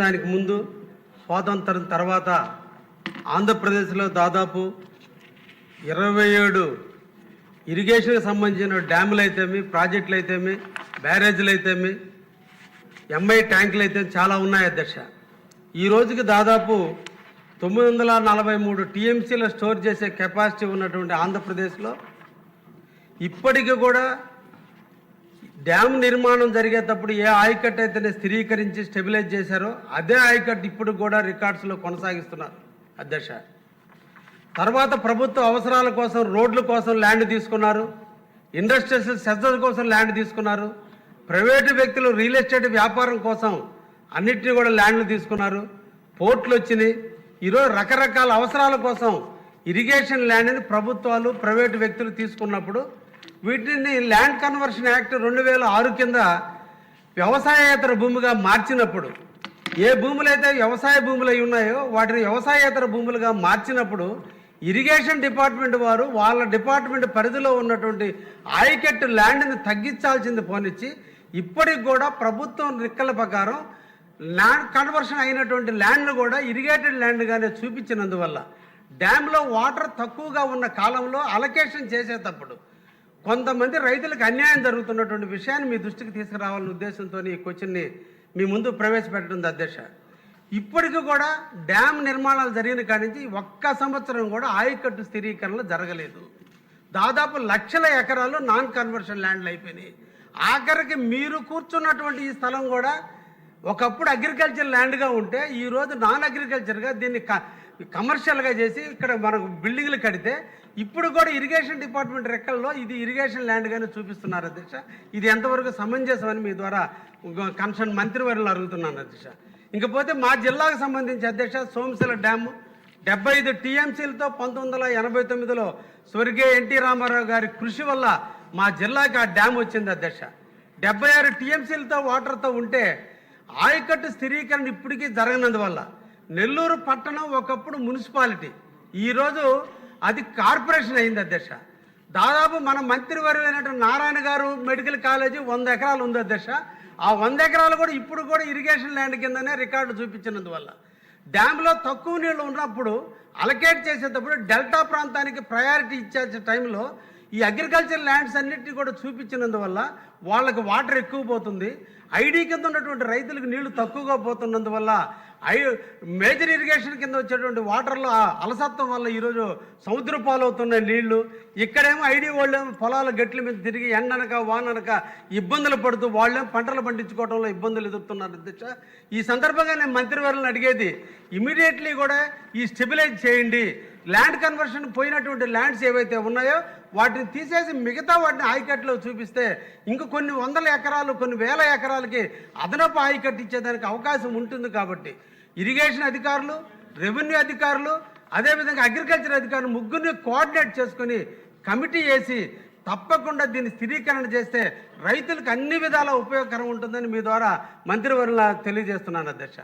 దానికి ముందు స్వాతంత్రం తర్వాత ఆంధ్రప్రదేశ్లో దాదాపు 27 ఇరిగేషన్కి సంబంధించిన డ్యాములు అయితేమి, ప్రాజెక్టులు అయితేమి, బ్యారేజీలు అయితేమి, ఎంఐ ట్యాంకులు అయితే చాలా ఉన్నాయి అధ్యక్ష. ఈ రోజుకి దాదాపు 943 టీఎంసీల స్టోర్ చేసే కెపాసిటీ ఉన్నటువంటి ఆంధ్రప్రదేశ్లో ఇప్పటికీ కూడా డ్యామ్ నిర్మాణం జరిగేటప్పుడు ఏ ఆయకట్టు అయితే స్థిరీకరించి స్టెబిలైజ్ చేశారో అదే ఆయకట్టు ఇప్పుడు కూడా రికార్డ్స్లో కొనసాగిస్తున్నారు అధ్యక్ష. తర్వాత ప్రభుత్వ అవసరాల కోసం రోడ్ల కోసం ల్యాండ్ తీసుకున్నారు, ఇండస్ట్రియల్ సెక్టర్ కోసం ల్యాండ్ తీసుకున్నారు, ప్రైవేటు వ్యక్తులు రియల్ ఎస్టేట్ వ్యాపారం కోసం అన్నిటినీ కూడా ల్యాండ్లు తీసుకున్నారు, పోర్టులు వచ్చినాయి. ఈరోజు రకరకాల అవసరాల కోసం ఇరిగేషన్ ల్యాండ్ని ప్రభుత్వాలు ప్రైవేటు వ్యక్తులు తీసుకున్నప్పుడు వీటిని ల్యాండ్ కన్వర్షన్ యాక్ట్ 2006 కింద వ్యవసాయేతర భూమిగా మార్చినప్పుడు, ఏ భూములు అయితే వ్యవసాయ భూములు అయి ఉన్నాయో వాటిని వ్యవసాయేతర భూములుగా మార్చినప్పుడు ఇరిగేషన్ డిపార్ట్మెంట్ వారు వాళ్ళ డిపార్ట్మెంట్ పరిధిలో ఉన్నటువంటి ఆయకట్టు ల్యాండ్ని తగ్గించాల్సింది పోనిచ్చి ఇప్పటికి కూడా ప్రభుత్వం రిక్కల ప్రకారం ల్యాండ్ కన్వర్షన్ అయినటువంటి ల్యాండ్ను కూడా ఇరిగేటెడ్ ల్యాండ్గానే చూపించినందువల్ల డ్యామ్లో వాటర్ తక్కువగా ఉన్న కాలంలో అలొకేషన్ చేసేటప్పుడు కొంతమంది రైతులకు అన్యాయం జరుగుతున్నటువంటి విషయాన్ని మీ దృష్టికి తీసుకురావాలనే ఉద్దేశంతో ఈ క్వశ్చన్ని మీ ముందు ప్రవేశపెట్టడం అధ్యక్ష. ఇప్పటికీ కూడా డ్యామ్ నిర్మాణాలు జరిగిన కాడి నుంచి ఒక్క సంవత్సరం కూడా ఆయకట్టు స్థిరీకరణ జరగలేదు. దాదాపు లక్షల ఎకరాలు నాన్ కన్వర్షన్ ల్యాండ్లు అయిపోయినాయి. ఆఖరికి మీరు కూర్చున్నటువంటి ఈ స్థలం కూడా ఒకప్పుడు అగ్రికల్చర్ ల్యాండ్గా ఉంటే ఈరోజు నాన్ అగ్రికల్చర్గా దీన్ని కమర్షియల్గా చేసి ఇక్కడ మనకు బిల్డింగ్లు కడితే ఇప్పుడు కూడా ఇరిగేషన్ డిపార్ట్మెంట్ రెక్కల్లో ఇది ఇరిగేషన్ ల్యాండ్గానే చూపిస్తున్నారు అధ్యక్ష. ఇది ఎంతవరకు సమంజసమని మీ ద్వారా కన్సర్న్ మంత్రివర్యులు అడుగుతున్నాను అధ్యక్ష. ఇంకపోతే మా జిల్లాకు సంబంధించి అధ్యక్ష సోమశిల డ్యాము 75 టీఎంసీలతో 1989లో స్వర్గీయ ఎన్టీ రామారావు గారి కృషి వల్ల మా జిల్లాకి ఆ డ్యామ్ వచ్చింది అధ్యక్ష. 76 టీఎంసీలతో వాటర్తో ఉంటే ఆయకట్టు స్థిరీకరణ ఇప్పటికీ జరగనందువల్ల నెల్లూరు పట్టణం ఒకప్పుడు మున్సిపాలిటీ, ఈరోజు అది కార్పొరేషన్ అయింది అధ్యక్ష. దాదాపు మన మంత్రివర్యులైనటువంటి నారాయణ గారు మెడికల్ కాలేజీ 100 ఎకరాలు ఉంది అధ్యక్ష. ఆ 100 ఎకరాలు కూడా ఇప్పుడు కూడా ఇరిగేషన్ ల్యాండ్ కిందనే రికార్డు చూపించినందువల్ల డ్యామ్లో తక్కువ నీళ్ళు ఉన్నప్పుడు అలకేట్ చేసేటప్పుడు డెల్టా ప్రాంతానికి ప్రయారిటీ ఇచ్చే టైంలో ఈ అగ్రికల్చర్ ల్యాండ్స్ అన్నిటినీ కూడా చూపించినందువల్ల వాళ్ళకి వాటర్ ఎక్కువ పోతుంది, ఐడి కింద ఉన్నటువంటి రైతులకు నీళ్లు తక్కువగా పోతున్నందువల్ల మేజర్ ఇరిగేషన్ కింద వచ్చేటువంటి వాటర్లో అలసత్వం వల్ల ఈరోజు సముద్ర పాలవుతున్న నీళ్లు. ఇక్కడేమో ఐడి వాళ్ళేమో పొలాల గట్ల మీద తిరిగి ఎండనక వాననక ఇబ్బందులు పడుతూ వాళ్ళేమో పంటలు పండించుకోవడంలో ఇబ్బందులు ఎదుర్కొన్నారు అధ్యక్ష. ఈ సందర్భంగా నేను మంత్రివర్యులను అడిగేది ఇమీడియట్లీ కూడా ఈ స్టెబిలైజ్ చేయండి. ల్యాండ్ కన్వర్షన్ పోయినటువంటి ల్యాండ్స్ ఏవైతే ఉన్నాయో వాటిని తీసేసి మిగతా వాటిని ఆయకట్టులో చూపిస్తే ఇంక కొన్ని వందల ఎకరాలు కొన్ని వేల ఎకరాలకి అదనపు ఆయకట్టు ఇచ్చేదానికి అవకాశం ఉంటుంది. కాబట్టి ఇరిగేషన్ అధికారులు, రెవెన్యూ అధికారులు, అదేవిధంగా అగ్రికల్చర్ అధికారులు ముగ్గురిని కోఆర్డినేట్ చేసుకొని కమిటీ వేసి తప్పకుండా దీన్ని స్థిరీకరణ చేస్తే రైతులకు అన్ని విధాల ఉపయోగకరం ఉంటుందని మీ ద్వారా మంత్రివర్యులు తెలియజేస్తున్నాను అధ్యక్ష.